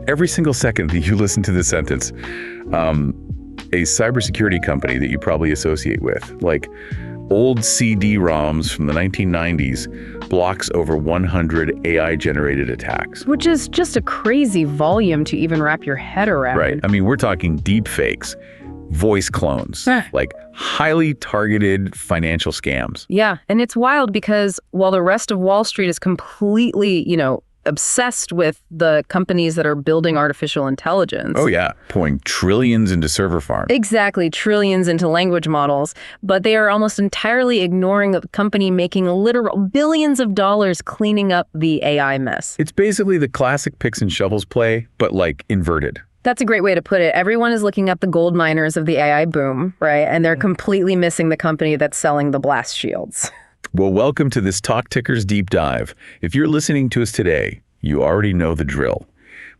every single second that you listen to this sentence, a cybersecurity company that you probably associate with, like old CD-ROMs from the 1990s, blocks over 100 AI-generated attacks. Which is just a crazy volume to even wrap your head around. Right. I mean, we're talking deep fakes, voice clones, like highly targeted financial scams. Yeah, and it's wild because while the rest of Wall Street is completely, obsessed with the companies that are building artificial intelligence. Oh yeah, pouring trillions into server farms. Exactly, trillions into language models, but they are almost entirely ignoring a company making literal billions of dollars cleaning up the AI mess. It's basically the classic picks and shovels play, but like inverted. That's a great way to put it. Everyone is looking at the gold miners of the AI boom, right? And they're completely missing the company that's selling the blast shields. Well, welcome to this Talk Tickers Deep Dive. If you're listening to us today, you already know the drill.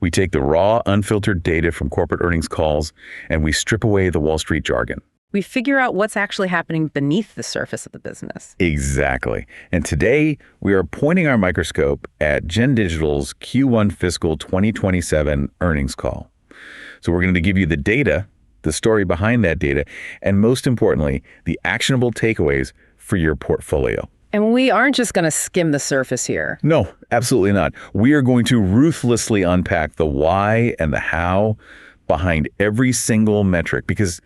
We take the raw, unfiltered data from corporate earnings calls, and we strip away the Wall Street jargon. We figure out what's actually happening beneath the surface of the business. Exactly. And today, we are pointing our microscope at Gen Digital's Q1 fiscal 2027 earnings call. So we're going to give you the data, the story behind that data, and most importantly, the actionable takeaways for your portfolio. And we aren't just going to skim the surface here. No, absolutely not. We are going to ruthlessly unpack the why and the how behind every single metric, because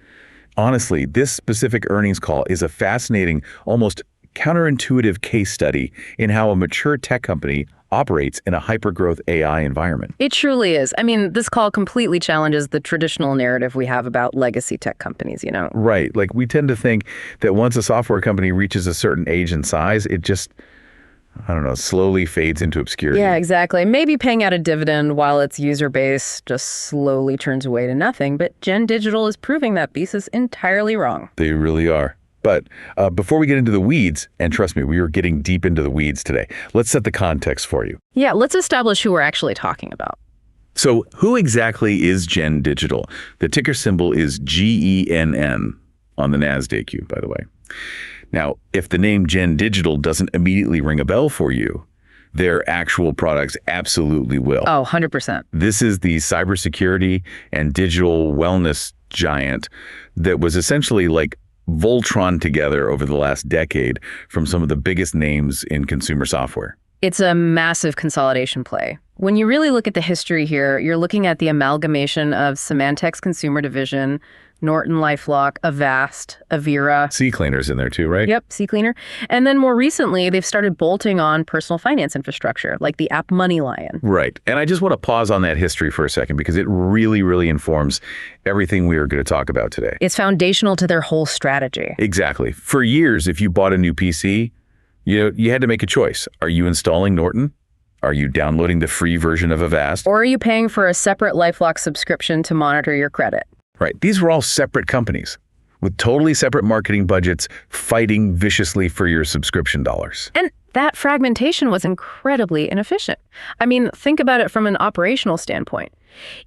honestly, this specific earnings call is a fascinating, almost counterintuitive case study in how a mature tech company operates in a hyper-growth AI environment. It truly is. I mean, this call completely challenges the traditional narrative we have about legacy tech companies, Right. Like, we tend to think that once a software company reaches a certain age and size, it just, slowly fades into obscurity. Yeah, exactly. Maybe paying out a dividend while its user base just slowly turns away to nothing. But Gen Digital is proving that thesis entirely wrong. They really are. But before we get into the weeds, and trust me, we are getting deep into the weeds today, let's set the context for you. Yeah, let's establish who we're actually talking about. So who exactly is Gen Digital? The ticker symbol is GENN on the NASDAQ, by the way. Now, if the name Gen Digital doesn't immediately ring a bell for you, their actual products absolutely will. Oh, 100%. This is the cybersecurity and digital wellness giant that was essentially like Voltron together over the last decade from some of the biggest names in consumer software. It's a massive consolidation play. When you really look at the history here, you're looking at the amalgamation of Symantec's consumer division, Norton, LifeLock, Avast, Avira. CCleaner's in there too, right? Yep, CCleaner. And then more recently, they've started bolting on personal finance infrastructure, like the app MoneyLion. Right. And I just want to pause on that history for a second because it really, really informs everything we are going to talk about today. It's foundational to their whole strategy. Exactly. For years, if you bought a new PC, you had to make a choice. Are you installing Norton? Are you downloading the free version of Avast? Or are you paying for a separate LifeLock subscription to monitor your credit? Right. These were all separate companies with totally separate marketing budgets fighting viciously for your subscription dollars. And that fragmentation was incredibly inefficient. I mean, think about it from an operational standpoint.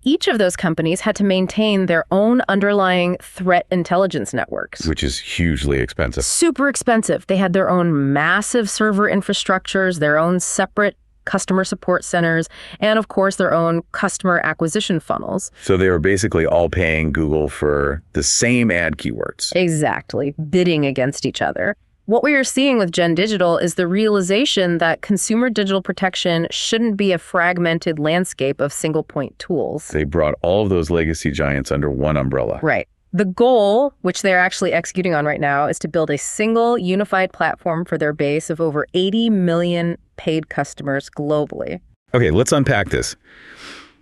Each of those companies had to maintain their own underlying threat intelligence networks. Which is hugely expensive. Super expensive. They had their own massive server infrastructures, their own separate customer support centers, and of course their own customer acquisition funnels. So they were basically all paying Google for the same ad keywords. Exactly, bidding against each other. What we are seeing with Gen Digital is the realization that consumer digital protection shouldn't be a fragmented landscape of single point tools. They brought all of those legacy giants under one umbrella. Right. The goal, which they're actually executing on right now, is to build a single unified platform for their base of over 80 million paid customers globally. Okay, let's unpack this.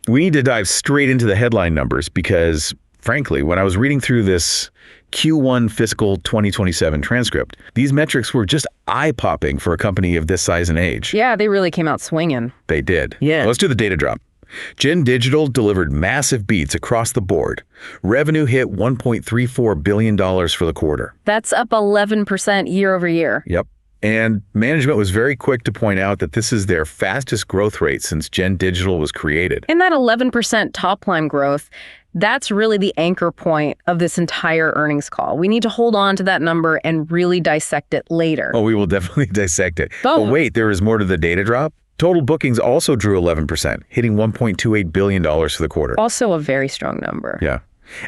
We need to dive straight into the headline numbers because, frankly, when I was reading through this Q1 fiscal 2027 transcript, these metrics were just eye-popping for a company of this size and age. Yeah, they really came out swinging. They did. Yeah. Well, let's do the data drop. Gen Digital delivered massive beats across the board. Revenue hit $1.34 billion for the quarter. That's up 11% year over year. Yep. And management was very quick to point out that this is their fastest growth rate since Gen Digital was created. And that 11% top-line growth, that's really the anchor point of this entire earnings call. We need to hold on to that number and really dissect it later. Oh, we will definitely dissect it. Boom. But wait, there is more to the data drop. Total bookings also drew 11%, hitting $1.28 billion for the quarter. Also a very strong number. Yeah.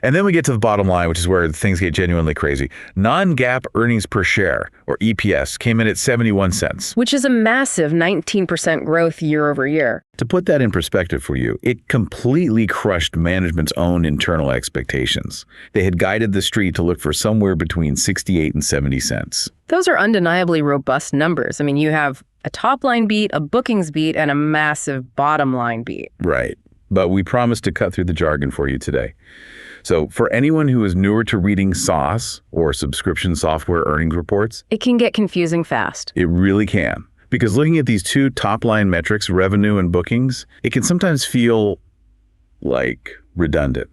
And then we get to the bottom line, which is where things get genuinely crazy. Non-GAAP earnings per share, or EPS, came in at 71 cents. Which is a massive 19% growth year over year. To put that in perspective for you, it completely crushed management's own internal expectations. They had guided the street to look for somewhere between 68 and 70 cents. Those are undeniably robust numbers. I mean, you have a top-line beat, a bookings beat, and a massive bottom-line beat. Right. But we promised to cut through the jargon for you today. So for anyone who is newer to reading SaaS, or subscription software earnings reports, it can get confusing fast. It really can. Because looking at these two top-line metrics, revenue and bookings, it can sometimes feel like redundant.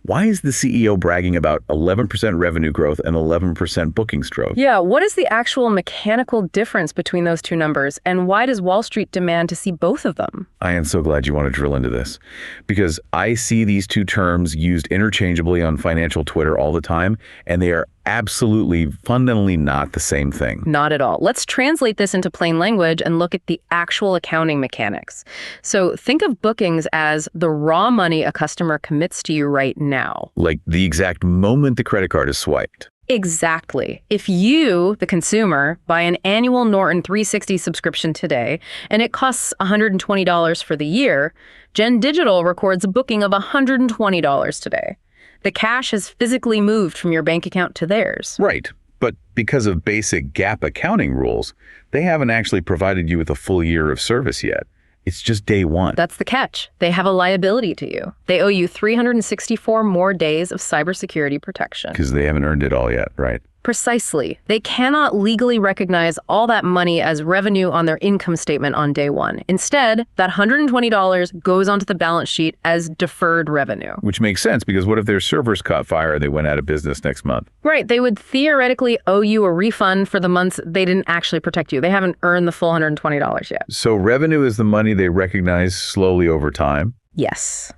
Why is the CEO bragging about 11% revenue growth and 11% bookings growth? Yeah, what is the actual mechanical difference between those two numbers, and why does Wall Street demand to see both of them? I am so glad you want to drill into this, because I see these two terms used interchangeably on financial Twitter all the time, and they are absolutely, fundamentally not the same thing. Not at all. Let's translate this into plain language and look at the actual accounting mechanics. So think of bookings as the raw money a customer commits to you right now. Like the exact moment the credit card is swiped. Exactly. If you, the consumer, buy an annual Norton 360 subscription today, and it costs $120 for the year, Gen Digital records a booking of $120 today. The cash has physically moved from your bank account to theirs. Right. But because of basic GAAP accounting rules, they haven't actually provided you with a full year of service yet. It's just day one. That's the catch. They have a liability to you. They owe you 364 more days of cybersecurity protection. Because they haven't earned it all yet, right? Precisely. They cannot legally recognize all that money as revenue on their income statement on day one. Instead, that $120 goes onto the balance sheet as deferred revenue. Which makes sense, because what if their servers caught fire and they went out of business next month? Right. They would theoretically owe you a refund for the months they didn't actually protect you. They haven't earned the full $120 yet. So revenue is the money they recognize slowly over time? Yes.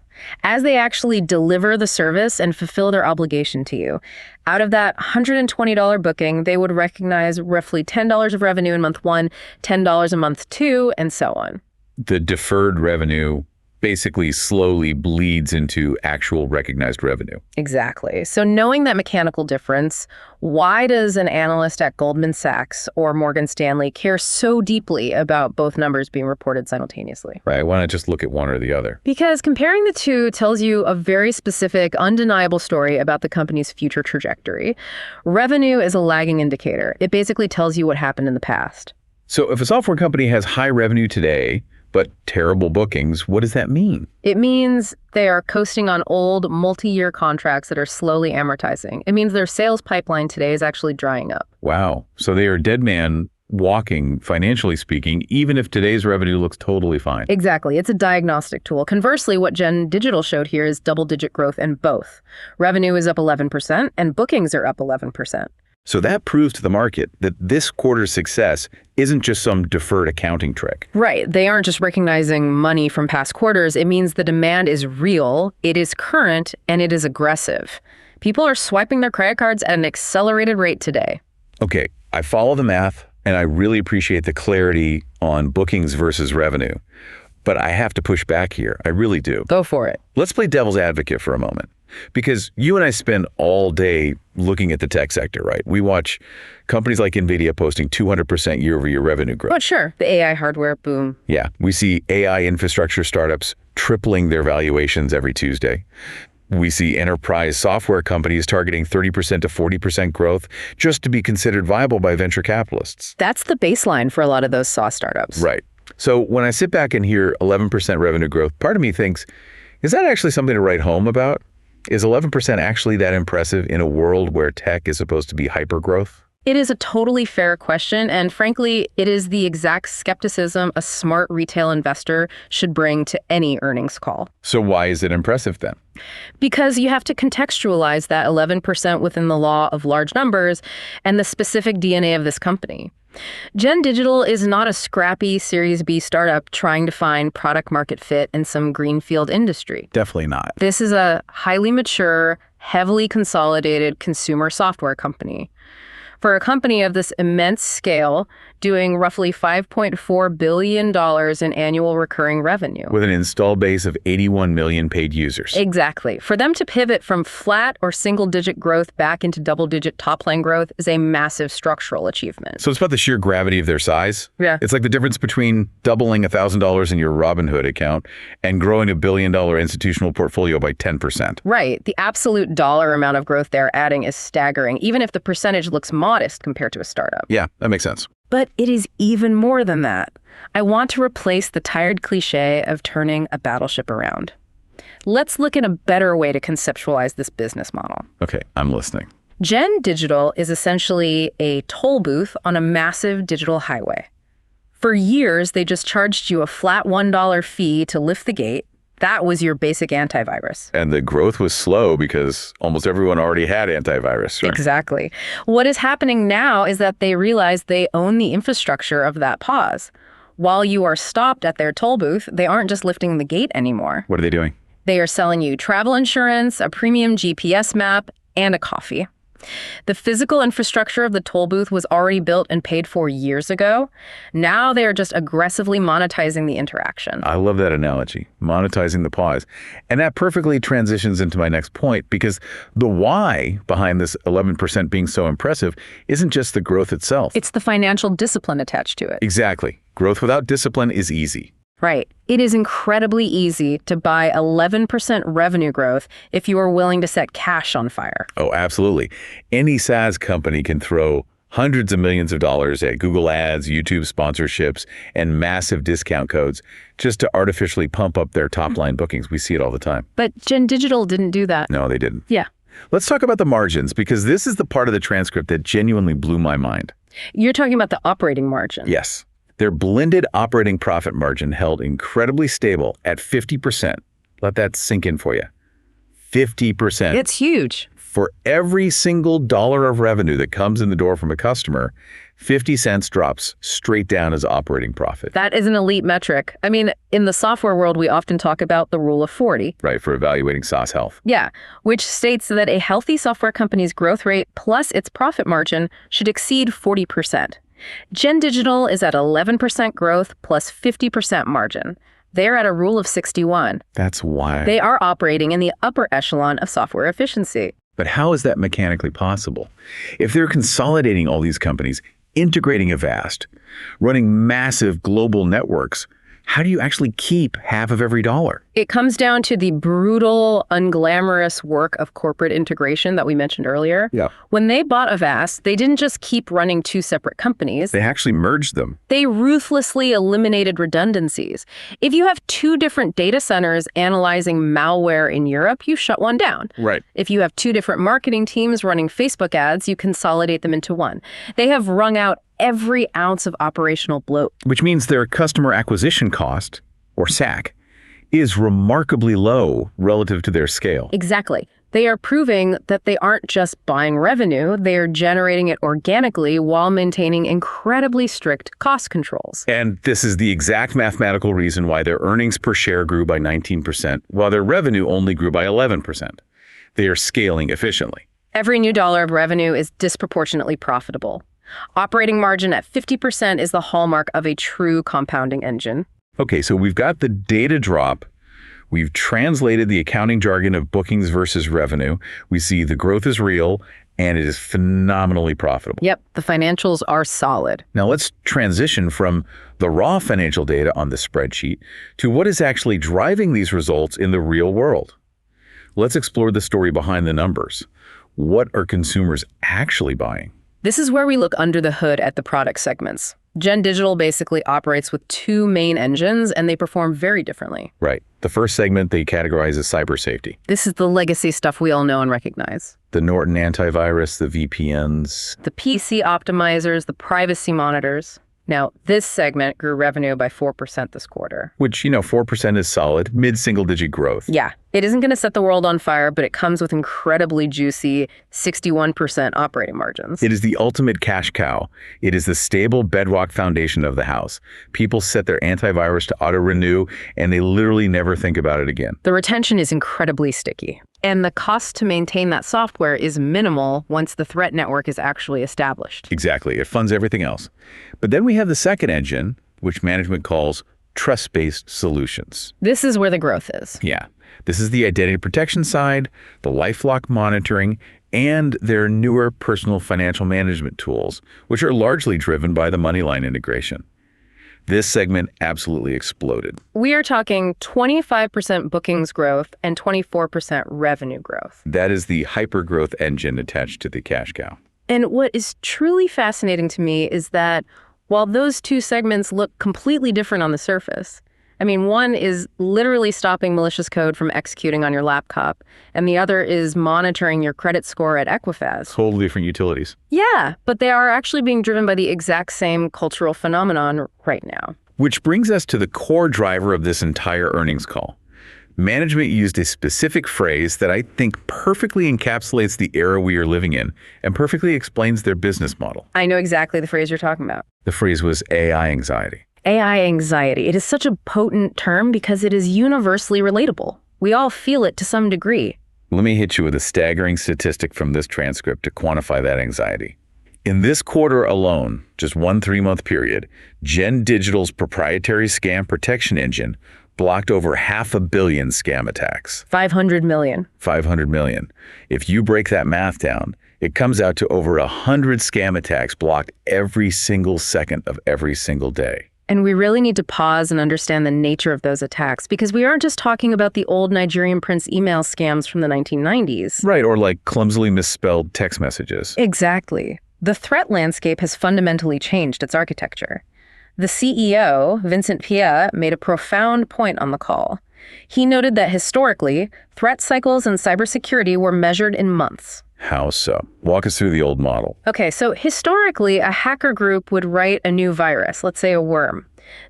As they actually deliver the service and fulfill their obligation to you. Out of that $120 booking, they would recognize roughly $10 of revenue in month one, $10 in month two, and so on. The deferred revenue basically slowly bleeds into actual recognized revenue. Exactly. So knowing that mechanical difference, why does an analyst at Goldman Sachs or Morgan Stanley care so deeply about both numbers being reported simultaneously? Right. Why not just look at one or the other? Because comparing the two tells you a very specific, undeniable story about the company's future trajectory. Revenue is a lagging indicator. It basically tells you what happened in the past. So if a software company has high revenue today, but terrible bookings, what does that mean? It means they are coasting on old multi-year contracts that are slowly amortizing. It means their sales pipeline today is actually drying up. Wow. So they are dead man walking, financially speaking, even if today's revenue looks totally fine. Exactly. It's a diagnostic tool. Conversely, what Gen Digital showed here is double-digit growth in both. Revenue is up 11% and bookings are up 11%. So that proves to the market that this quarter's success isn't just some deferred accounting trick. Right. They aren't just recognizing money from past quarters. It means the demand is real, it is current, and it is aggressive. People are swiping their credit cards at an accelerated rate today. Okay, I follow the math, and I really appreciate the clarity on bookings versus revenue. But I have to push back here. I really do. Go for it. Let's play devil's advocate for a moment. Because you and I spend all day looking at the tech sector, right? We watch companies like NVIDIA posting 200% year-over-year revenue growth. Oh, sure. The AI hardware boom. Yeah. We see AI infrastructure startups tripling their valuations every Tuesday. We see enterprise software companies targeting 30% to 40% growth just to be considered viable by venture capitalists. That's the baseline for a lot of those SaaS startups. Right. So when I sit back and hear 11% revenue growth, part of me thinks, is that actually something to write home about? Is 11% actually that impressive in a world where tech is supposed to be hyper-growth? It is a totally fair question, and frankly, it is the exact skepticism a smart retail investor should bring to any earnings call. So why is it impressive then? Because you have to contextualize that 11% within the law of large numbers and the specific DNA of this company. Gen Digital is not a scrappy Series B startup trying to find product market fit in some greenfield industry. Definitely not. This is a highly mature, heavily consolidated consumer software company. For a company of this immense scale, doing roughly $5.4 billion in annual recurring revenue. With an install base of 81 million paid users. Exactly. For them to pivot from flat or single-digit growth back into double-digit top-line growth is a massive structural achievement. So it's about the sheer gravity of their size. Yeah. It's like the difference between doubling $1,000 in your Robinhood account and growing a $1 billion institutional portfolio by 10%. Right. The absolute dollar amount of growth they're adding is staggering, even if the percentage looks modest compared to a startup. Yeah, that makes sense. But it is even more than that. I want to replace the tired cliche of turning a battleship around. Let's look at a better way to conceptualize this business model. Okay, I'm listening. Gen Digital is essentially a toll booth on a massive digital highway. For years, they just charged you a flat $1 fee to lift the gate. That was your basic antivirus. And the growth was slow because almost everyone already had antivirus. Right? Exactly. What is happening now is that they realize they own the infrastructure of that pause. While you are stopped at their toll booth, they aren't just lifting the gate anymore. What are they doing? They are selling you travel insurance, a premium GPS map, and a coffee. The physical infrastructure of the toll booth was already built and paid for years ago. Now they are just aggressively monetizing the interaction. I love that analogy, monetizing the pause. And that perfectly transitions into my next point, because the why behind this 11% being so impressive isn't just the growth itself. It's the financial discipline attached to it. Exactly. Growth without discipline is easy. Right. It is incredibly easy to buy 11% revenue growth if you are willing to set cash on fire. Oh, absolutely. Any SaaS company can throw hundreds of millions of dollars at Google Ads, YouTube sponsorships, and massive discount codes just to artificially pump up their top-line bookings. We see it all the time. But Gen Digital didn't do that. No, they didn't. Yeah. Let's talk about the margins, because this is the part of the transcript that genuinely blew my mind. You're talking about the operating margin. Yes. Their blended operating profit margin held incredibly stable at 50%. Let that sink in for you. 50%. It's huge. For every single dollar of revenue that comes in the door from a customer, 50 cents drops straight down as operating profit. That is an elite metric. I mean, in the software world, we often talk about the rule of 40. Right, for evaluating SaaS health. Yeah, which states that a healthy software company's growth rate plus its profit margin should exceed 40%. Gen Digital is at 11% growth plus 50% margin. They're at a rule of 61. That's why. They are operating in the upper echelon of software efficiency. But how is that mechanically possible? If they're consolidating all these companies, integrating Avast, running massive global networks, how do you actually keep half of every dollar? It comes down to the brutal, unglamorous work of corporate integration that we mentioned earlier. Yeah. When they bought Avast, they didn't just keep running two separate companies. They actually merged them. They ruthlessly eliminated redundancies. If you have two different data centers analyzing malware in Europe, you shut one down. Right. If you have two different marketing teams running Facebook ads, you consolidate them into one. They have wrung out every ounce of operational bloat. Which means their customer acquisition cost, or SAC, is remarkably low relative to their scale. Exactly. They are proving that they aren't just buying revenue, they are generating it organically while maintaining incredibly strict cost controls. And this is the exact mathematical reason why their earnings per share grew by 19%, while their revenue only grew by 11%. They are scaling efficiently. Every new dollar of revenue is disproportionately profitable. Operating margin at 50% is the hallmark of a true compounding engine. Okay, so we've got the data drop. We've translated the accounting jargon of bookings versus revenue. We see the growth is real and it is phenomenally profitable. Yep, the financials are solid. Now let's transition from the raw financial data on the spreadsheet to what is actually driving these results in the real world. Let's explore the story behind the numbers. What are consumers actually buying? This is where we look under the hood at the product segments. Gen Digital basically operates with two main engines, and they perform very differently. Right. The first segment they categorize as cyber safety. This is the legacy stuff we all know and recognize. The Norton antivirus, the VPNs. The PC optimizers, the privacy monitors. Now, this segment grew revenue by 4% this quarter. Which, 4% is solid, mid-single-digit growth. Yeah, it isn't going to set the world on fire, but it comes with incredibly juicy 61% operating margins. It is the ultimate cash cow. It is the stable bedrock foundation of the house. People set their antivirus to auto-renew, and they literally never think about it again. The retention is incredibly sticky. And the cost to maintain that software is minimal once the threat network is actually established. Exactly. It funds everything else. But then we have the second engine, which management calls trust-based solutions. This is where the growth is. Yeah. This is the identity protection side, the LifeLock monitoring, and their newer personal financial management tools, which are largely driven by the MoneyLine integration. This segment absolutely exploded. We are talking 25% bookings growth and 24% revenue growth. That is the hyper-growth engine attached to the cash cow. And what is truly fascinating to me is that while those two segments look completely different on the surface, I mean, one is literally stopping malicious code from executing on your laptop, and the other is monitoring your credit score at Equifax. Totally different utilities. Yeah, but they are actually being driven by the exact same cultural phenomenon right now. Which brings us to the core driver of this entire earnings call. Management used a specific phrase that I think perfectly encapsulates the era we are living in and perfectly explains their business model. I know exactly the phrase you're talking about. The phrase was AI anxiety. AI anxiety. It is such a potent term because it is universally relatable. We all feel it to some degree. Let me hit you with a staggering statistic from this transcript to quantify that anxiety. In this quarter alone, just one 3-month period, Gen Digital's proprietary scam protection engine blocked over 500 million scam attacks. 500 million. 500 million. If you break that math down, it comes out to over 100 scam attacks blocked every single second of every single day. And we really need to pause and understand the nature of those attacks, because we aren't just talking about the old Nigerian prince email scams from the 1990s. Right, or like clumsily misspelled text messages. Exactly. The threat landscape has fundamentally changed its architecture. The CEO, Vincent Pia, made a profound point on the call. He noted that historically, threat cycles in cybersecurity were measured in months. How so? Walk us through the old model. Okay, so historically, a hacker group would write a new virus, let's say a worm.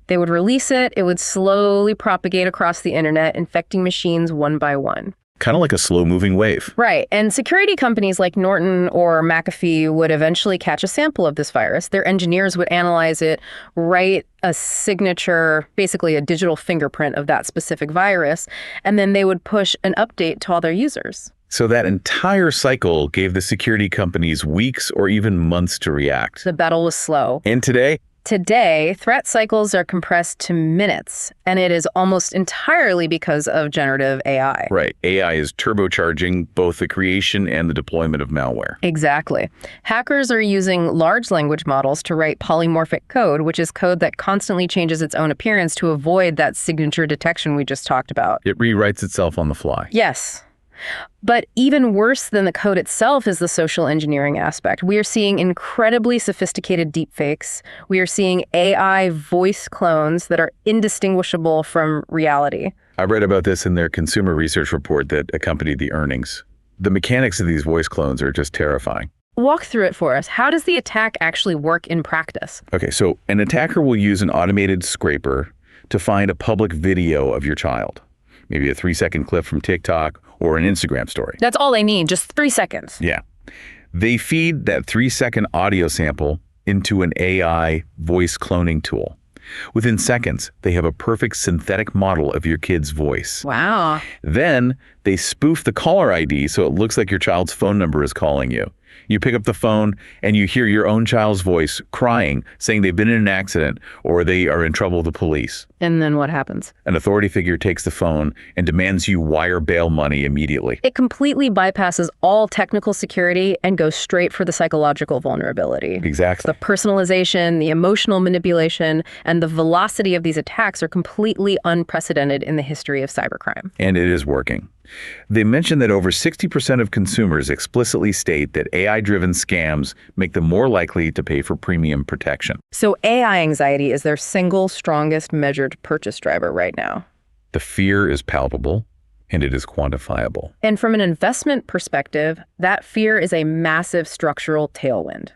They would release it, it would slowly propagate across the internet, infecting machines one by one. Kind of like a slow-moving wave. Right, and security companies like Norton or McAfee would eventually catch a sample of this virus. Their engineers would analyze it, write a signature, basically a digital fingerprint of that specific virus, and then they would push an update to all their users. So that entire cycle gave the security companies weeks or even months to react. The battle was slow. And today? Today, threat cycles are compressed to minutes, and it is almost entirely because of generative AI. Right. AI is turbocharging both the creation and the deployment of malware. Exactly. Hackers are using large language models to write polymorphic code, which is code that constantly changes its own appearance to avoid that signature detection we just talked about. It rewrites itself on the fly. Yes. But even worse than the code itself is the social engineering aspect. We are seeing incredibly sophisticated deepfakes. We are seeing AI voice clones that are indistinguishable from reality. I read about this in their consumer research report that accompanied the earnings. The mechanics of these voice clones are just terrifying. Walk through it for us. How does the attack actually work in practice? Okay, so an attacker will use an automated scraper to find a public video of your child. Maybe a 3-second clip from TikTok or an Instagram story. That's all they need, just 3 seconds. Yeah. They feed that 3-second audio sample into an AI voice cloning tool. Within seconds, they have a perfect synthetic model of your kid's voice. Wow. Then they spoof the caller ID so it looks like your child's phone number is calling you. You pick up the phone and you hear your own child's voice crying, saying they've been in an accident or they are in trouble with the police. And then what happens? An authority figure takes the phone and demands you wire bail money immediately. It completely bypasses all technical security and goes straight for the psychological vulnerability. Exactly. The personalization, the emotional manipulation, and the velocity of these attacks are completely unprecedented in the history of cybercrime. And it is working. They mentioned that over 60% of consumers explicitly state that AI-driven scams make them more likely to pay for premium protection. So AI anxiety is their single strongest measured purchase driver right now. The fear is palpable, and it is quantifiable. And from an investment perspective, that fear is a massive structural tailwind.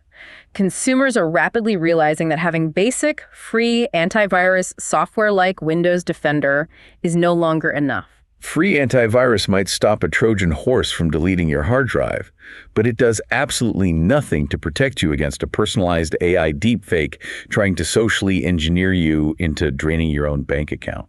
Consumers are rapidly realizing that having basic, free antivirus software like Windows Defender is no longer enough. Free antivirus might stop a Trojan horse from deleting your hard drive, but it does absolutely nothing to protect you against a personalized AI deepfake trying to socially engineer you into draining your own bank account.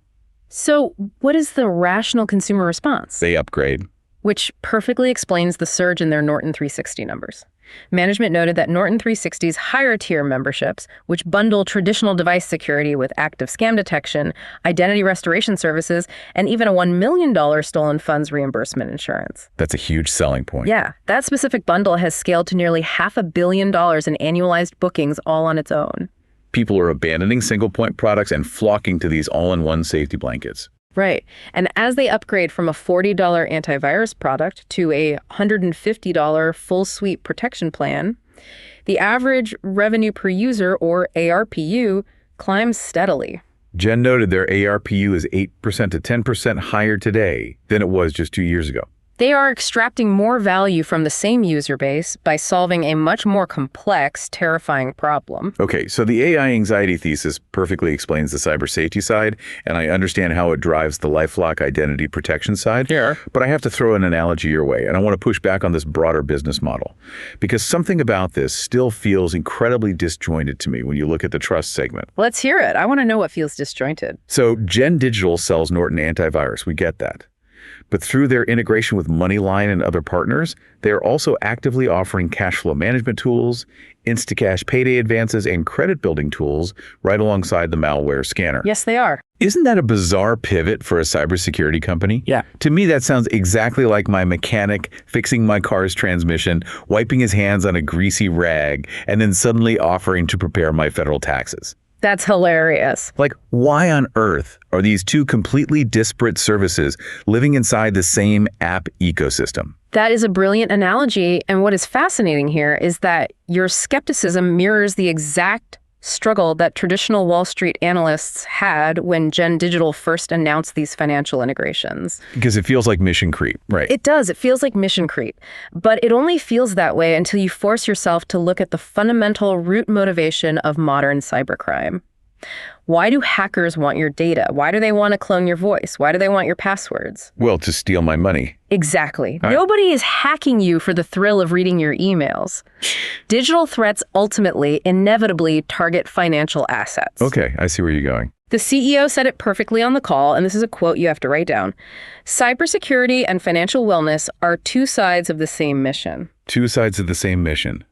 So what is the rational consumer response? They upgrade. which perfectly explains the surge in their Norton 360 numbers. Management noted that Norton 360's higher tier memberships, which bundle traditional device security with active scam detection, identity restoration services, and even a $1 million stolen funds reimbursement insurance. That's a huge selling point. Yeah, that specific bundle has scaled to nearly $500 million in annualized bookings all on its own. People are abandoning single-point products and flocking to these all-in-one safety blankets. Right. And as they upgrade from a $40 antivirus product to a $150 full suite protection plan, the average revenue per user, or ARPU, climbs steadily. Jen noted their ARPU is 8% to 10% higher today than it was just 2 years ago. They are extracting more value from the same user base by solving a much more complex, terrifying problem. Okay, so the AI anxiety thesis perfectly explains the cyber safety side, and I understand how it drives the LifeLock identity protection side. Sure. But I have to throw an analogy your way, and I want to push back on this broader business model, because something about this still feels incredibly disjointed to me when you look at the trust segment. Let's hear it. I want to know what feels disjointed. So Gen Digital sells Norton Antivirus. We get that. But through their integration with MoneyLion and other partners, they are also actively offering cash flow management tools, Instacash payday advances, and credit building tools right alongside the malware scanner. Yes, they are. Isn't that a bizarre pivot for a cybersecurity company? Yeah. To me, that sounds exactly like my mechanic fixing my car's transmission, wiping his hands on a greasy rag, and then suddenly offering to prepare my federal taxes. That's hilarious. Like, why on earth are these two completely disparate services living inside the same app ecosystem? That is a brilliant analogy, and what is fascinating here is that your skepticism mirrors the exact struggle that traditional Wall Street analysts had when Gen Digital first announced these financial integrations. Because it feels like mission creep, right? It does. It feels like mission creep. But it only feels that way until you force yourself to look at the fundamental root motivation of modern cybercrime. Why do hackers want your data? Why do they want to clone your voice? Why do they want your passwords? Well, to steal my money. Exactly. Nobody is hacking you for the thrill of reading your emails. Digital threats ultimately, inevitably target financial assets. Okay, I see where you're going. The CEO said it perfectly on the call, and this is a quote you have to write down. Cybersecurity and financial wellness are two sides of the same mission. Two sides of the same mission.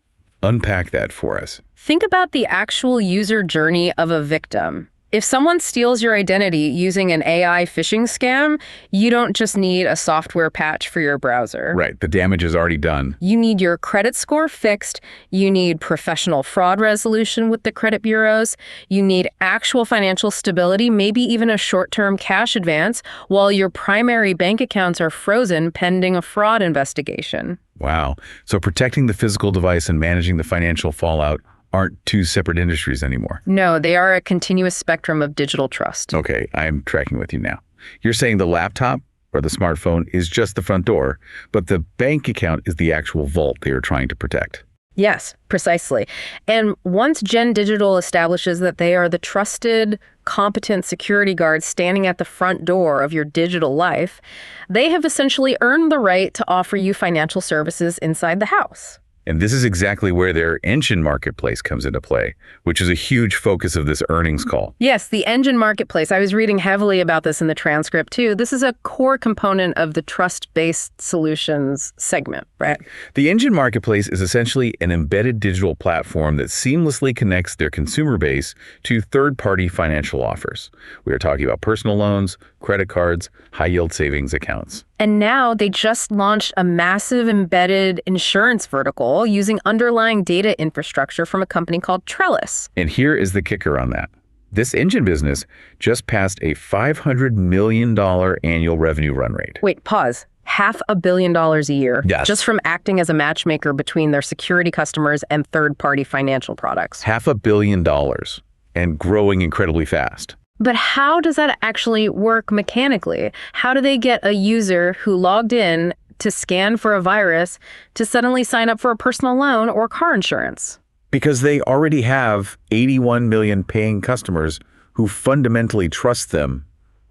Unpack that for us. Think about the actual user journey of a victim. If someone steals your identity using an AI phishing scam, you don't just need a software patch for your browser. Right, the damage is already done. You need your credit score fixed. You need professional fraud resolution with the credit bureaus. You need actual financial stability, maybe even a short-term cash advance, while your primary bank accounts are frozen pending a fraud investigation. Wow. So protecting the physical device and managing the financial fallout aren't two separate industries anymore. No, they are a continuous spectrum of digital trust. Okay, I'm tracking with you now. You're saying the laptop or the smartphone is just the front door, but the bank account is the actual vault they are trying to protect. Yes, precisely. And once Gen Digital establishes that they are the trusted, competent security guards standing at the front door of your digital life, they have essentially earned the right to offer you financial services inside the house. And this is exactly where their engine marketplace comes into play, which is a huge focus of this earnings call. Yes, the engine marketplace. I was reading heavily about this in the transcript too. This is a core component of the trust-based solutions segment, right? The engine marketplace is essentially an embedded digital platform that seamlessly connects their consumer base to third-party financial offers. We are talking about personal loans, credit cards, high-yield savings accounts. And now they just launched a massive embedded insurance vertical using underlying data infrastructure from a company called Trellis. And here is the kicker on that. This engine business just passed a $500 million annual revenue run rate. Wait, pause. $500 million a year. Yes. Just from acting as a matchmaker between their security customers and third-party financial products. $500 million and growing incredibly fast. But how does that actually work mechanically? How do they get a user who logged in to scan for a virus to suddenly sign up for a personal loan or car insurance? Because they already have 81 million paying customers who fundamentally trust them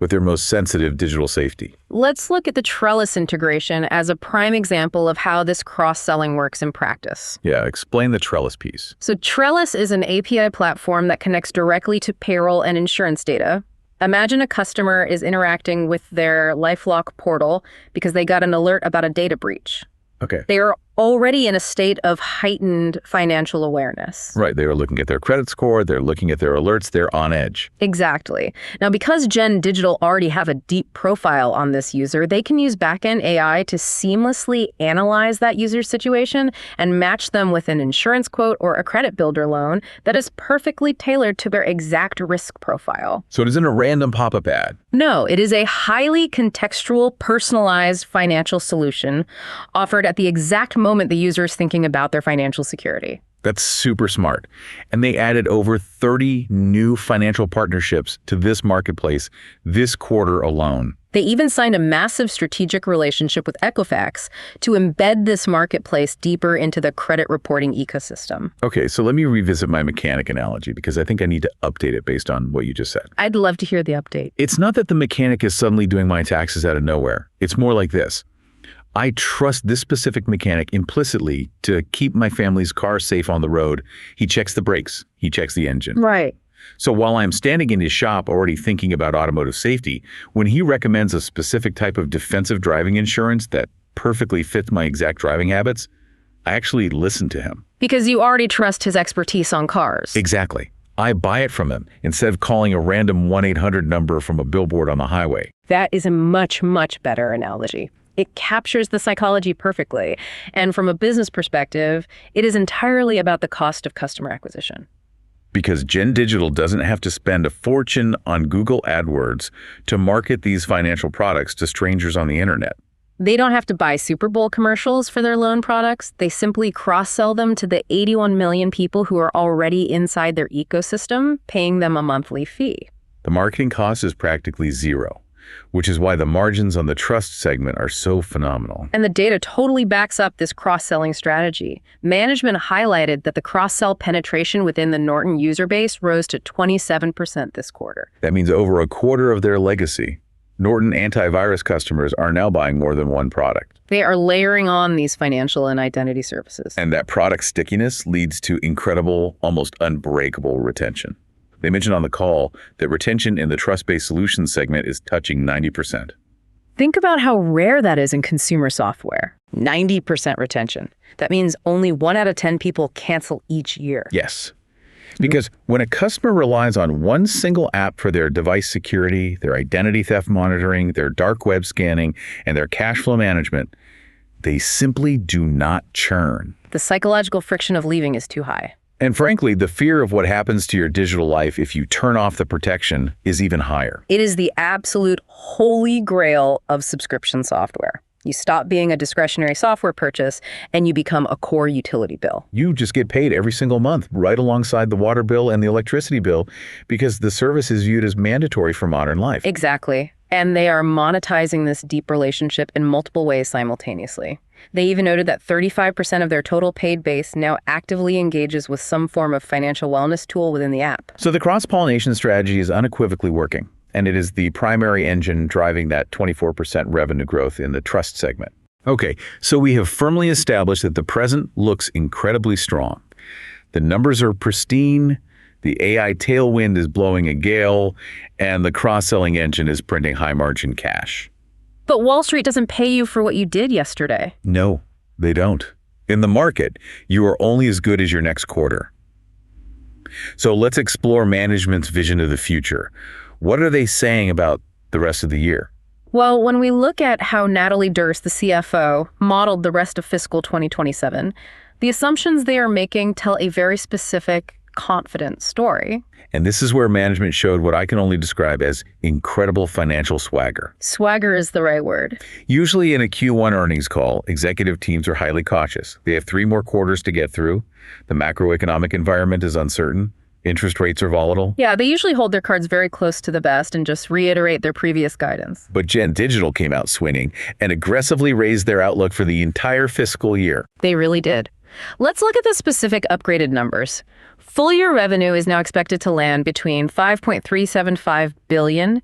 with their most sensitive digital safety. Let's look at the Trellis integration as a prime example of how this cross-selling works in practice. Yeah, explain the Trellis piece. So Trellis is an API platform that connects directly to payroll and insurance data. Imagine a customer is interacting with their LifeLock portal because they got an alert about a data breach. Okay. They are already in a state of heightened financial awareness. Right. They are looking at their credit score. They're looking at their alerts. They're on edge. Exactly. Now, because Gen Digital already have a deep profile on this user, they can use backend AI to seamlessly analyze that user's situation and match them with an insurance quote or a credit builder loan that is perfectly tailored to their exact risk profile. So it isn't a random pop-up ad. No, it is a highly contextual, personalized financial solution offered at the exact moment the user is thinking about their financial security. That's super smart. And they added over 30 new financial partnerships to this marketplace this quarter alone. They even signed a massive strategic relationship with Equifax to embed this marketplace deeper into the credit reporting ecosystem. Okay, so let me revisit my mechanic analogy because I think I need to update it based on what you just said. I'd love to hear the update. It's not that the mechanic is suddenly doing my taxes out of nowhere. It's more like this. I trust this specific mechanic implicitly to keep my family's car safe on the road. He checks the brakes. He checks the engine. Right. So while I'm standing in his shop already thinking about automotive safety, when he recommends a specific type of defensive driving insurance that perfectly fits my exact driving habits, I actually listen to him. Because you already trust his expertise on cars. Exactly. I buy it from him instead of calling a random 1-800 number from a billboard on the highway. That is a much, much better analogy. It captures the psychology perfectly. And from a business perspective, it is entirely about the cost of customer acquisition. Because Gen Digital doesn't have to spend a fortune on Google AdWords to market these financial products to strangers on the internet. They don't have to buy Super Bowl commercials for their loan products. They simply cross-sell them to the 81 million people who are already inside their ecosystem, paying them a monthly fee. The marketing cost is practically zero, which is why the margins on the trust segment are so phenomenal. And the data totally backs up this cross-selling strategy. Management highlighted that the cross-sell penetration within the Norton user base rose to 27% this quarter. That means over a quarter of their legacy Norton antivirus customers are now buying more than one product. They are layering on these financial and identity services. And that product stickiness leads to incredible, almost unbreakable retention. They mentioned on the call that retention in the trust-based solutions segment is touching 90%. Think about how rare that is in consumer software. 90% retention. That means only 1 out of 10 people cancel each year. Yes. Because when a customer relies on one single app for their device security, their identity theft monitoring, their dark web scanning, and their cash flow management, they simply do not churn. The psychological friction of leaving is too high. And frankly, the fear of what happens to your digital life if you turn off the protection is even higher. It is the absolute holy grail of subscription software. You stop being a discretionary software purchase and you become a core utility bill. You just get paid every single month, right alongside the water bill and the electricity bill, because the service is viewed as mandatory for modern life. Exactly. And they are monetizing this deep relationship in multiple ways simultaneously. They even noted that 35% of their total paid base now actively engages with some form of financial wellness tool within the app. So the cross-pollination strategy is unequivocally working, and it is the primary engine driving that 24% revenue growth in the trust segment. Okay, so we have firmly established that the present looks incredibly strong. The numbers are pristine, the AI tailwind is blowing a gale, and the cross-selling engine is printing high-margin cash. But Wall Street doesn't pay you for what you did yesterday. No, they don't. In the market, you are only as good as your next quarter. So let's explore management's vision of the future. What are they saying about the rest of the year? Well, when we look at how Natalie Durst, the CFO, modeled the rest of fiscal 2027, the assumptions they are making tell a very specific, confident story. And this is where management showed what I can only describe as incredible financial swagger. Swagger is the right word. Usually in a Q1 earnings call, executive teams are highly cautious. They have 3 more quarters to get through. The macroeconomic environment is uncertain. Interest rates are volatile. Yeah, they usually hold their cards very close to the vest and just reiterate their previous guidance. But Gen Digital came out swinging and aggressively raised their outlook for the entire fiscal year. They really did. Let's look at the specific upgraded numbers. Full-year revenue is now expected to land between $5.375 billion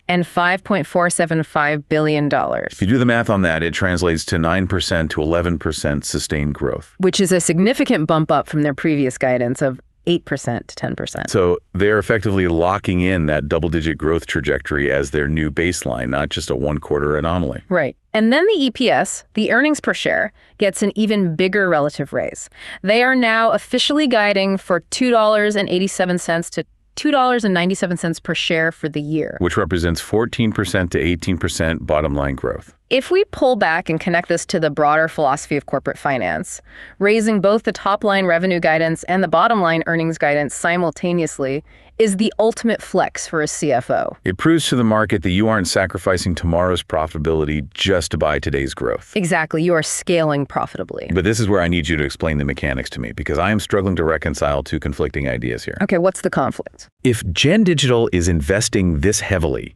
and $5.475 billion. If you do the math on that, it translates to 9% to 11% sustained growth. Which is a significant bump up from their previous guidance of 8% to 10%. So they're effectively locking in that double-digit growth trajectory as their new baseline, not just a one-quarter anomaly. Right. And then the EPS, the earnings per share, gets an even bigger relative raise. They are now officially guiding for $2.87 to $2.97 per share for the year, which represents 14% to 18% bottom line growth. If we pull back and connect this to the broader philosophy of corporate finance, raising both the top line revenue guidance and the bottom line earnings guidance simultaneously is the ultimate flex for a CFO. It proves to the market that you aren't sacrificing tomorrow's profitability just to buy today's growth. Exactly. You are scaling profitably. But this is where I need you to explain the mechanics to me, because I am struggling to reconcile two conflicting ideas here. Okay, what's the conflict? If Gen Digital is investing this heavily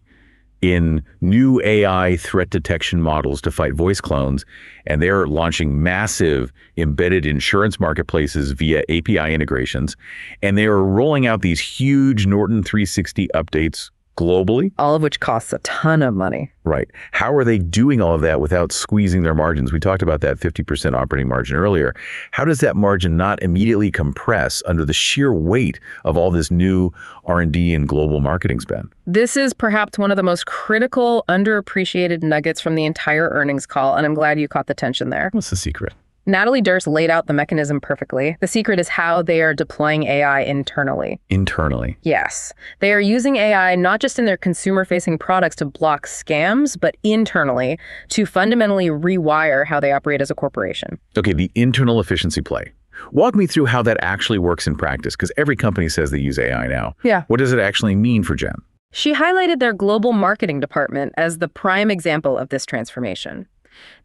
in new AI threat detection models to fight voice clones, and they're launching massive embedded insurance marketplaces via API integrations, and they are rolling out these huge Norton 360 updates globally. All of which costs a ton of money. Right. How are they doing all of that without squeezing their margins? We talked about that 50% operating margin earlier. How does that margin not immediately compress under the sheer weight of all this new R&D and global marketing spend? This is perhaps one of the most critical, underappreciated nuggets from the entire earnings call, and I'm glad you caught the tension there. What's the secret? Natalie Durst laid out the mechanism perfectly. The secret is how they are deploying AI internally. Internally? Yes. They are using AI not just in their consumer-facing products to block scams, but internally to fundamentally rewire how they operate as a corporation. Okay, the internal efficiency play. Walk me through how that actually works in practice, because every company says they use AI now. Yeah. What does it actually mean for Gen? She highlighted their global marketing department as the prime example of this transformation.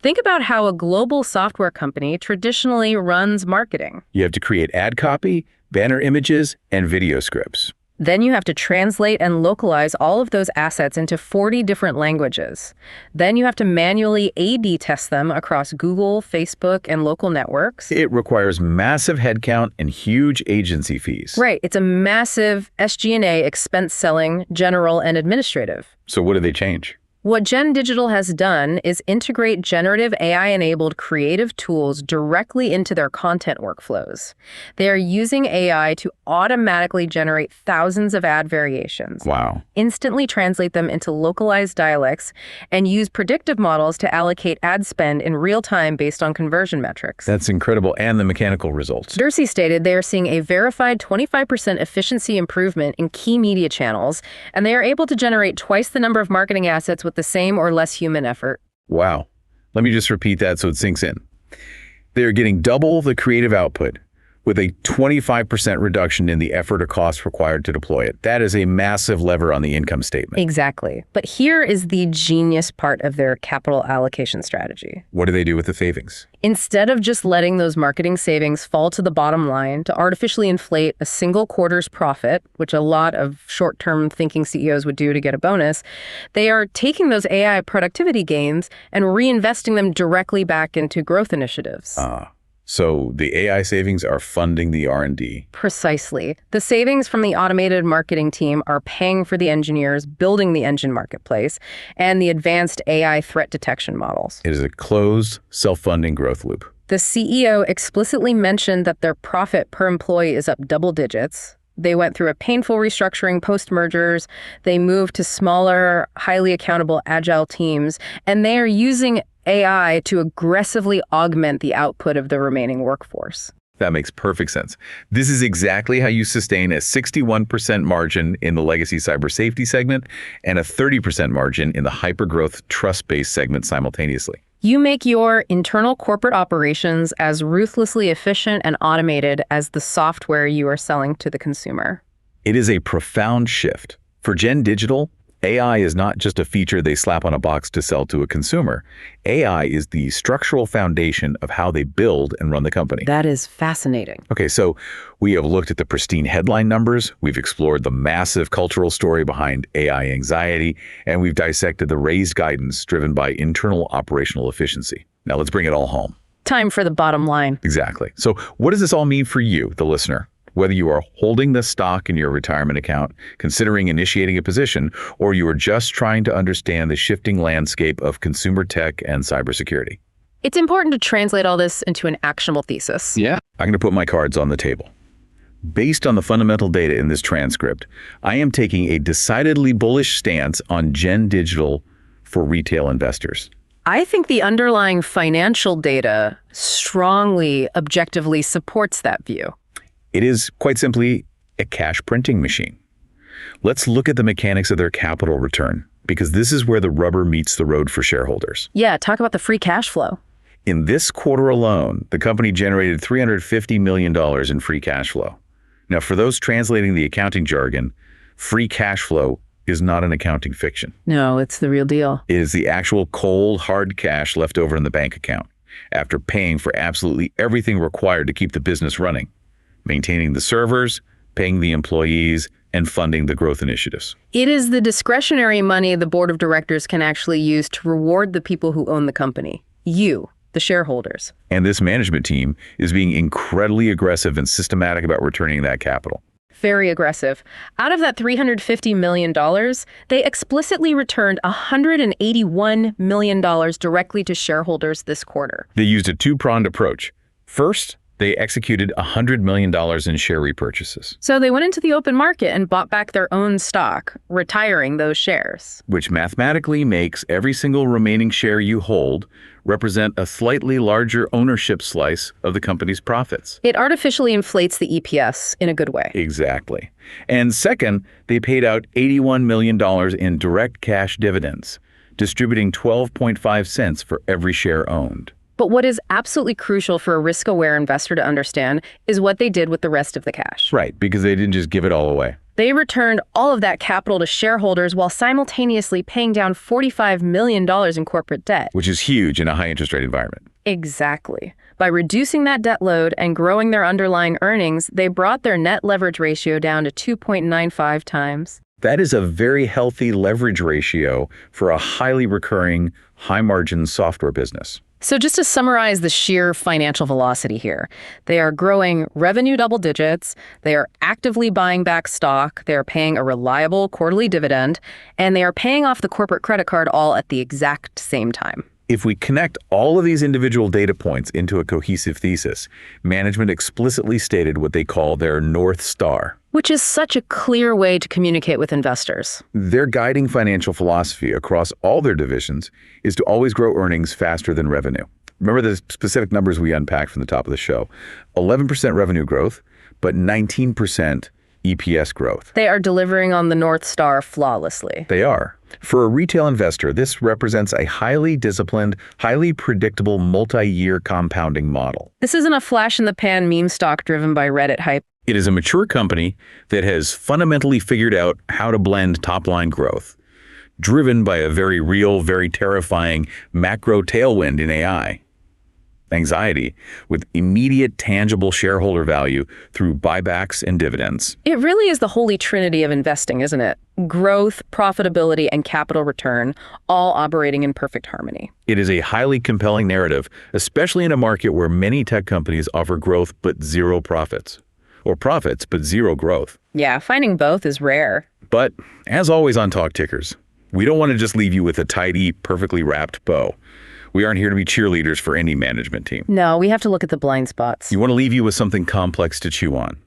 Think about how a global software company traditionally runs marketing. You have to create ad copy, banner images, and video scripts. Then you have to translate and localize all of those assets into 40 different languages. Then you have to manually A/B test them across Google, Facebook, and local networks. It requires massive headcount and huge agency fees. Right. It's a massive SG&A expense selling, general, and administrative. So what do they change? What Gen Digital has done is integrate generative AI-enabled creative tools directly into their content workflows. They are using AI to automatically generate thousands of ad variations. Wow. Instantly translate them into localized dialects, and use predictive models to allocate ad spend in real time based on conversion metrics. That's incredible, and the mechanical results. Durst stated they are seeing a verified 25% efficiency improvement in key media channels, and they are able to generate twice the number of marketing assets with the same or less human effort. Wow. Let me just repeat that so it sinks in. They're getting double the creative output with a 25% reduction in the effort or cost required to deploy it. That is a massive lever on the income statement. Exactly. But here is the genius part of their capital allocation strategy. What do they do with the savings? Instead of just letting those marketing savings fall to the bottom line to artificially inflate a single quarter's profit, which a lot of short-term thinking CEOs would do to get a bonus, they are taking those AI productivity gains and reinvesting them directly back into growth initiatives. So the AI savings are funding the R&D. Precisely. The savings from the automated marketing team are paying for the engineers building the engine marketplace and the advanced AI threat detection models. It is a closed, self-funding growth loop. The CEO explicitly mentioned that their profit per employee is up double digits. They went through a painful restructuring post-mergers. They moved to smaller, highly accountable, agile teams, and they are using AI to aggressively augment the output of the remaining workforce. That makes perfect sense. This is exactly how you sustain a 61% margin in the legacy cyber safety segment and a 30% margin in the hypergrowth trust-based segment simultaneously. You make your internal corporate operations as ruthlessly efficient and automated as the software you are selling to the consumer. It is a profound shift. For Gen Digital, AI is not just a feature they slap on a box to sell to a consumer. AI is the structural foundation of how they build and run the company. That is fascinating. Okay, so we have looked at the pristine headline numbers, we've explored the massive cultural story behind AI anxiety, and we've dissected the raised guidance driven by internal operational efficiency. Now let's bring it all home. Time for the bottom line. Exactly. So what does this all mean for you, the listener? Whether you are holding the stock in your retirement account, considering initiating a position, or you are just trying to understand the shifting landscape of consumer tech and cybersecurity. It's important to translate all this into an actionable thesis. Yeah. I'm going to put my cards on the table. Based on the fundamental data in this transcript, I am taking a decidedly bullish stance on Gen Digital for retail investors. I think the underlying financial data strongly, objectively supports that view. It is quite simply a cash printing machine. Let's look at the mechanics of their capital return, because this is where the rubber meets the road for shareholders. Yeah, talk about the free cash flow. In this quarter alone, the company generated $350 million in free cash flow. Now, for those translating the accounting jargon, free cash flow is not an accounting fiction. No, it's the real deal. It is the actual cold, hard cash left over in the bank account after paying for absolutely everything required to keep the business running, maintaining the servers, paying the employees, and funding the growth initiatives. It is the discretionary money the board of directors can actually use to reward the people who own the company. You, the shareholders. And this management team is being incredibly aggressive and systematic about returning that capital. Very aggressive. Out of that $350 million, they explicitly returned $181 million directly to shareholders this quarter. They used a two-pronged approach. First, they executed $100 million in share repurchases, So they went into the open market and bought back their own stock, retiring those shares. which mathematically makes every single remaining share you hold represent a slightly larger ownership slice of the company's profits. It artificially inflates the EPS in a good way. Exactly. And second, they paid out $81 million in direct cash dividends, distributing 12.5 cents for every share owned. But what is absolutely crucial for a risk-aware investor to understand is what they did with the rest of the cash. Right, because they didn't just give it all away. They returned all of that capital to shareholders while simultaneously paying down $45 million in corporate debt. Which is huge in a high interest rate environment. Exactly. By reducing that debt load and growing their underlying earnings, they brought their net leverage ratio down to 2.95 times. That is a very healthy leverage ratio for a highly recurring, high-margin software business. So just to summarize the sheer financial velocity here, they are growing revenue double digits, they are actively buying back stock, they are paying a reliable quarterly dividend, and they are paying off the corporate credit card all at the exact same time. If we connect all of these individual data points into a cohesive thesis, management explicitly stated what they call their North Star. Which is such a clear way to communicate with investors. Their guiding financial philosophy across all their divisions is to always grow earnings faster than revenue. Remember the specific numbers we unpacked from the top of the show. 11% revenue growth, but 19% EPS growth. They are delivering on the North Star flawlessly. They are. For a retail investor, this represents a highly disciplined, highly predictable, multi-year compounding model. This isn't a flash-in-the-pan meme stock driven by Reddit hype. It is a mature company that has fundamentally figured out how to blend top-line growth, driven by a very real, very terrifying macro tailwind in AI. Anxiety with immediate tangible shareholder value through buybacks and dividends. It really is the holy trinity of investing, isn't it? Growth, profitability, and capital return, all operating in perfect harmony. It is a highly compelling narrative, especially in a market where many tech companies offer growth but zero profits, or profits but zero growth. Yeah, finding both is rare. But as always on Talk Tickers, we don't want to just leave you with a tidy, perfectly wrapped bow. We aren't here to be cheerleaders for any management team. No, we have to look at the blind spots. You want to leave you with something complex to chew on.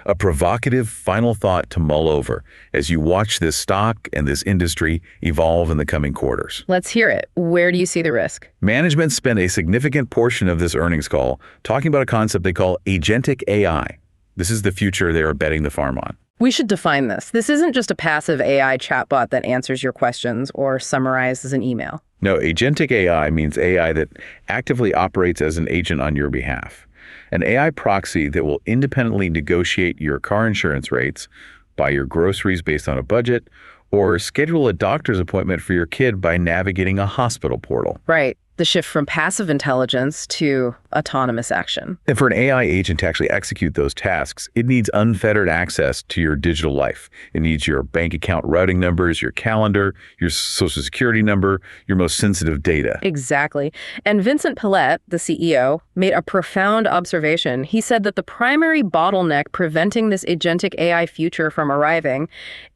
A provocative final thought to mull over as you watch this stock and this industry evolve in the coming quarters. Let's hear it. Where do you see the risk? Management spent a significant portion of this earnings call talking about a concept they call agentic AI. This is the future they are betting the farm on. We should define this. This isn't just a passive AI chatbot that answers your questions or summarizes an email. No, agentic AI means AI that actively operates as an agent on your behalf. An AI proxy that will independently negotiate your car insurance rates, buy your groceries based on a budget, or schedule a doctor's appointment for your kid by navigating a hospital portal. Right. The shift from passive intelligence to autonomous action. And for an AI agent to actually execute those tasks, it needs unfettered access to your digital life. It needs your bank account routing numbers, your calendar, your social security number, your most sensitive data. Exactly. And Vincent Pilette, the CEO, made a profound observation. He said that the primary bottleneck preventing this agentic AI future from arriving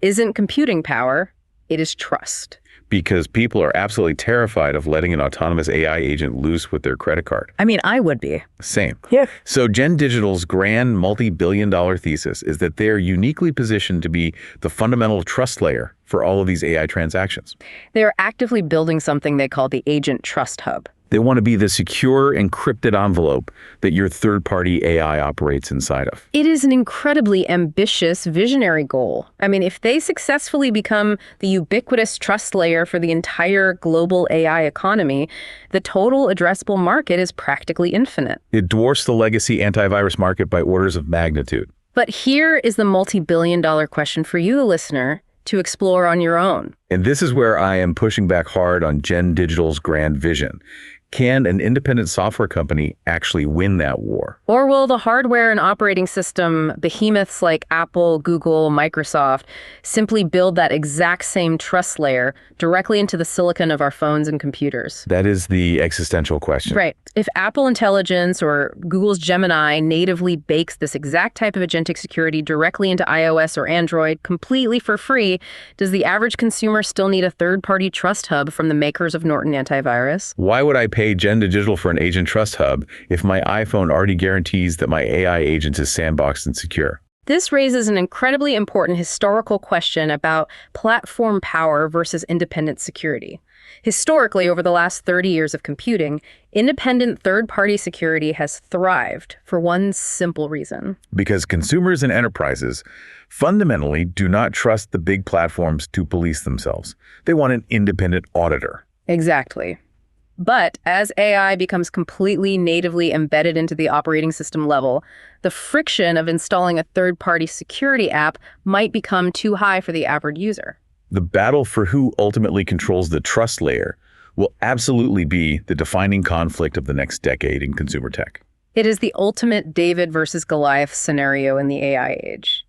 isn't computing power, it is trust. because people are absolutely terrified of letting an autonomous AI agent loose with their credit card. I mean, I would be. Same. Yeah. So Gen Digital's grand multi-billion-dollar thesis is that they're uniquely positioned to be the fundamental trust layer for all of these AI transactions. They're actively building something they call the Agent Trust Hub. They want to be the secure, encrypted envelope that your third-party AI operates inside of. It is an incredibly ambitious, visionary goal. I mean, if they successfully become the ubiquitous trust layer for the entire global AI economy, the total addressable market is practically infinite. It dwarfs the legacy antivirus market by orders of magnitude. But here is the multi-billion-dollar question for you, the listener, to explore on your own. And this is where I am pushing back hard on Gen Digital's grand vision. Can an independent software company actually win that war? Or will the hardware and operating system behemoths like Apple, Google, Microsoft simply build that exact same trust layer directly into the silicon of our phones and computers? That is the existential question. Right. If Apple Intelligence or Google's Gemini natively bakes this exact type of agentic security directly into iOS or Android completely for free, does the average consumer still need a third-party trust hub from the makers of Norton Antivirus? Why would I pay Gen Digital for an agent trust hub if my iPhone already guarantees that my AI agent is sandboxed and secure? This raises an incredibly important historical question about platform power versus independent security. Historically, over the last 30 years of computing, independent third-party security has thrived for one simple reason. Because consumers and enterprises fundamentally do not trust the big platforms to police themselves. They want an independent auditor. Exactly. But as AI becomes completely natively embedded into the operating system level, the friction of installing a third-party security app might become too high for the average user. The battle for who ultimately controls the trust layer will absolutely be the defining conflict of the next decade in consumer tech. It is the ultimate David versus Goliath scenario in the AI age.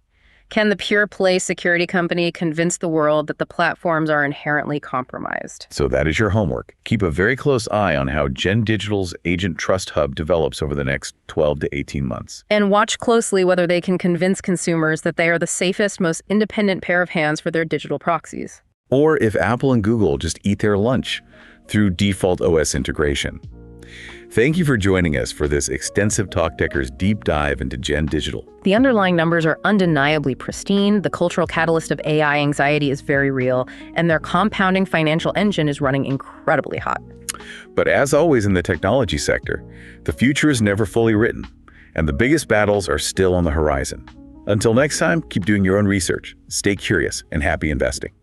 Can the pure play security company convince the world that the platforms are inherently compromised? So that is your homework. Keep a very close eye on how Gen Digital's Agent Trust Hub develops over the next 12 to 18 months. And watch closely whether they can convince consumers that they are the safest, most independent pair of hands for their digital proxies. Or if Apple and Google just eat their lunch through default OS integration. Thank you for joining us for this extensive TalkTechers deep dive into Gen Digital. The underlying numbers are undeniably pristine, the cultural catalyst of AI anxiety is very real, and their compounding financial engine is running incredibly hot. But as always in the technology sector, the future is never fully written, and the biggest battles are still on the horizon. Until next time, keep doing your own research, stay curious, and happy investing.